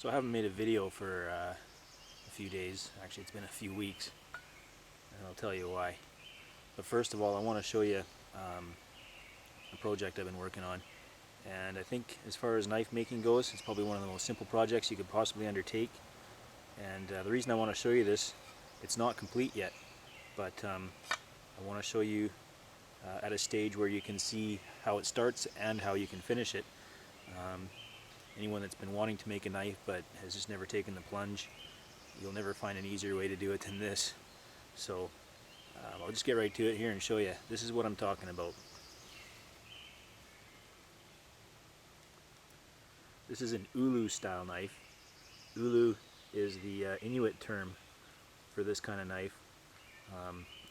So I haven't made a video for a few days. Actually, it's been a few weeks, and I'll tell you why. But first of all, I want to show you a project I've been working on. And I think as far as knife making goes, it's probably one of the most simple projects you could possibly undertake. And the reason I want to show you this, it's not complete yet, but I want to show you at a stage where you can see how it starts and how you can finish it. Anyone that's been wanting to make a knife but has just never taken the plunge, you'll never find an easier way to do it than this. So I'll just get right to it here and show you. This is what I'm talking about. This is an ulu style knife. Ulu is the Inuit term for this kind of knife.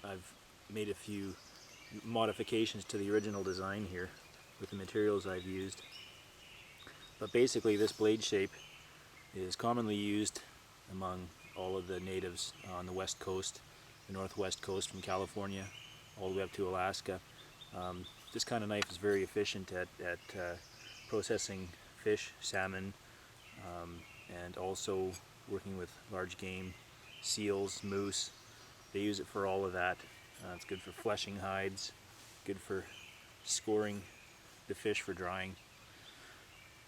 I've made a few modifications to the original design here with the materials I've used. But basically this blade shape is commonly used among all of the natives on the west coast, the northwest coast from California all the way up to Alaska. This kind of knife is very efficient at processing fish, salmon, and also working with large game, seals, moose. They use it for all of that. It's good for fleshing hides, good for scoring the fish for drying.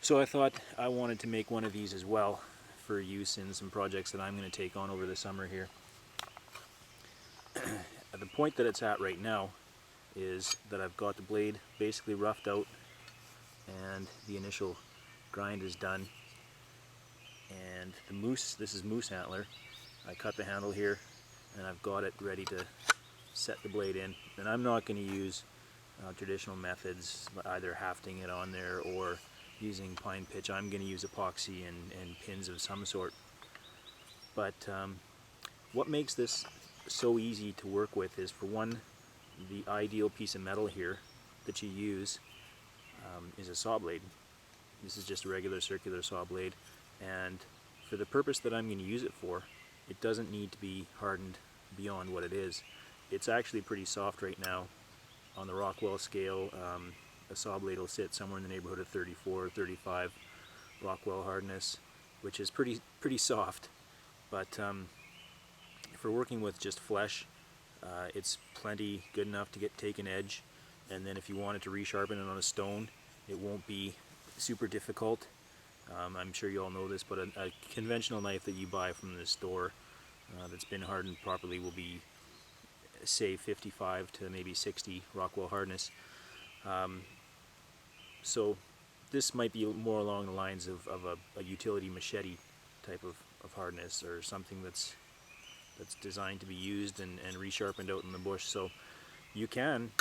So I thought I wanted to make one of these as well for use in some projects that I'm going to take on over the summer here. At the point that it's at right now is that I've got the blade basically roughed out and the initial grind is done. And the moose, this is moose antler. I cut the handle here and I've got it ready to set the blade in. And I'm not going to use traditional methods, either hafting it on there or using pine pitch. I'm going to use epoxy and pins of some sort. But what makes this so easy to work with is, for one, the ideal piece of metal here that you use is a saw blade. This is just a regular circular saw blade, and for the purpose that I'm going to use it for, it doesn't need to be hardened beyond what it is. It's actually pretty soft right now. On the Rockwell scale, a saw blade will sit somewhere in the neighborhood of 34 or 35 Rockwell hardness, which is pretty soft. But if we're working with just flesh, it's plenty good enough to get taken edge. And then if you wanted to resharpen it on a stone, it won't be super difficult. I'm sure you all know this, but a conventional knife that you buy from the store that's been hardened properly will be, say, 55 to maybe 60 Rockwell hardness. So this might be more along the lines of a utility machete type of hardness, or something that's designed to be used and resharpened out in the bush. So you can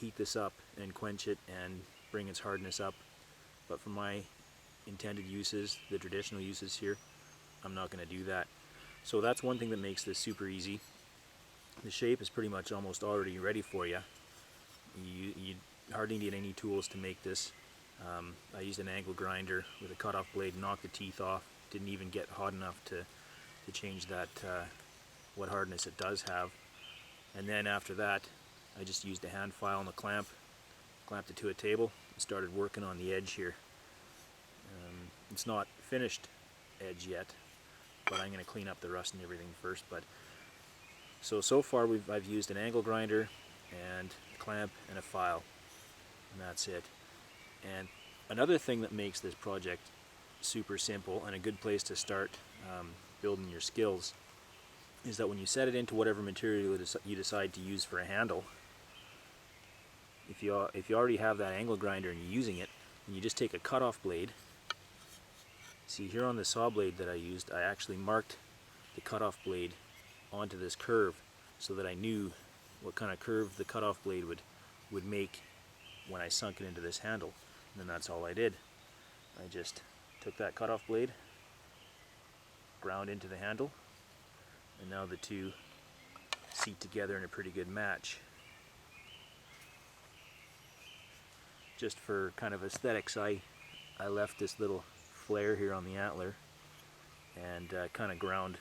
heat this up and quench it and bring its hardness up, but for my intended uses, the traditional uses here, I'm not going to do that. So that's one thing that makes this super easy. The shape is pretty much almost already ready for you. You hardly need any tools to make this. I used an angle grinder with a cutoff blade, knocked the teeth off. Didn't even get hot enough to change that what hardness it does have. And then after that, I just used a hand file and a clamp, clamped it to a table, and started working on the edge here. It's not finished edge yet, but I'm going to clean up the rust and everything first. But so far I've used an angle grinder and a clamp and a file, and that's it. And another thing that makes this project super simple and a good place to start building your skills is that when you set it into whatever material you decide to use for a handle, if you already have that angle grinder and you're using it, and you just take a cutoff blade. See, here on the saw blade that I used, I actually marked the cutoff blade onto this curve so that I knew what kind of curve the cutoff blade would make when I sunk it into this handle. And then that's all I did. I just took that cutoff blade, ground into the handle, and now the two seat together in a pretty good match. Just for kind of aesthetics, I left this little flare here on the antler and kind of ground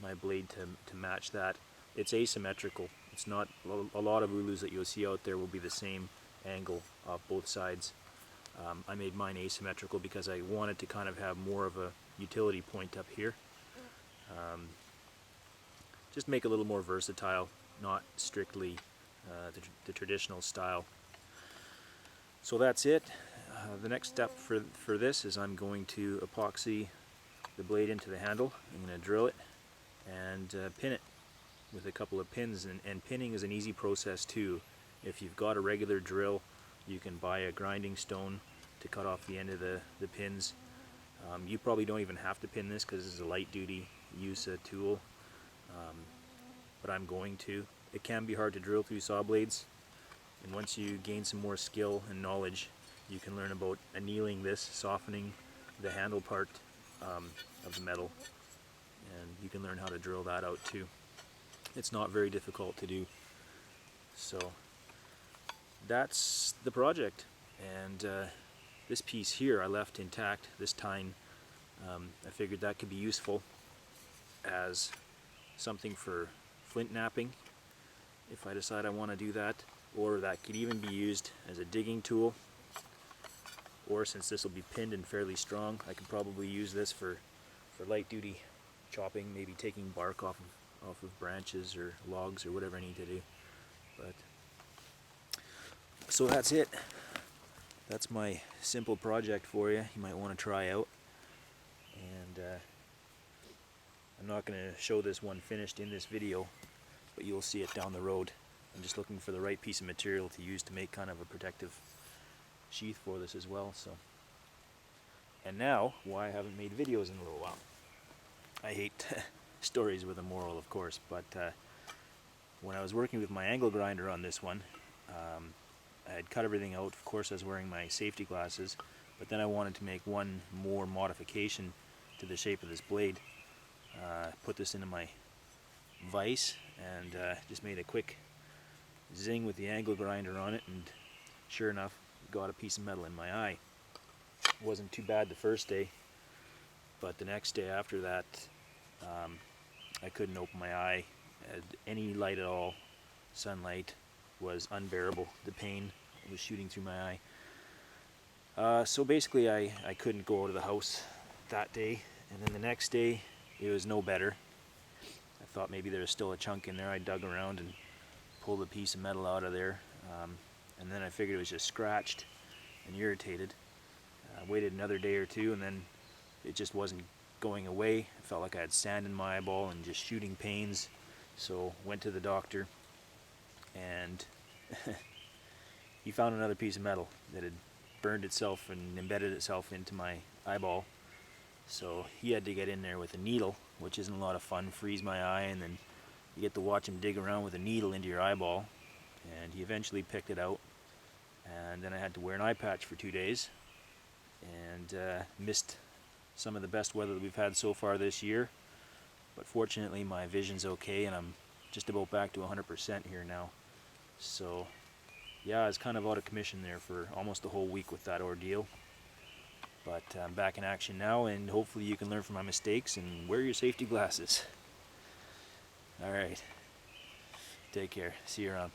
my blade to match that. It's asymmetrical. It's not, a lot of ulus that you'll see out there will be the same angle off both sides. I made mine asymmetrical because I wanted to kind of have more of utility point up here. Just make it a little more versatile, not strictly the traditional style. So that's it. The next step for this is I'm going to epoxy the blade into the handle. I'm going to drill it and pin it with a couple of pins, and pinning is an easy process too. If you've got a regular drill, you can buy a grinding stone to cut off the end of the pins. You probably don't even have to pin this because this is a light duty use tool, but I'm going to. It can be hard to drill through saw blades, and once you gain some more skill and knowledge, you can learn about annealing this, softening the handle part of the metal, and you can learn how to drill that out too. It's not very difficult to do. So that's the project, and this piece here I left intact, this tine. I figured that could be useful as something for flint knapping if I decide I want to do that, or that could even be used as a digging tool, or since this will be pinned and fairly strong, I could probably use this for light duty chopping, maybe taking bark off of branches or logs or whatever I need to do. But so that's it. That's my simple project for you. You might want to try out. And I'm not going to show this one finished in this video, but you'll see it down the road. I'm just looking for the right piece of material to use to make kind of a protective sheath for this as well. So, and now why I haven't made videos in a little while. I hate stories with a moral, of course, but when I was working with my angle grinder on this one, I had cut everything out. Of course I was wearing my safety glasses, but then I wanted to make one more modification to the shape of this blade. Put this into my vise and just made a quick zing with the angle grinder on it, and sure enough, got a piece of metal in my eye. It wasn't too bad the first day, but the next day after that, I couldn't open my eye. Any light at all, sunlight, was unbearable. The pain was shooting through my eye. So basically I couldn't go out of the house that day, and then the next day it was no better. I thought maybe there was still a chunk in there. I dug around and pulled a piece of metal out of there, and then I figured it was just scratched and irritated. I waited another day or two, and then it just wasn't going away. I felt like I had sand in my eyeball and just shooting pains. So went to the doctor, and he found another piece of metal that had burned itself and embedded itself into my eyeball. So he had to get in there with a needle, which isn't a lot of fun, freeze my eye, and then you get to watch him dig around with a needle into your eyeball. And he eventually picked it out, and then I had to wear an eye patch for 2 days, and missed some of the best weather that we've had so far this year. But fortunately my vision's okay, and I'm just about back to 100% here now. So yeah, I was kind of out of commission there for almost a whole week with that ordeal. But I'm back in action now, and hopefully you can learn from my mistakes and wear your safety glasses. Alright, take care, see you around.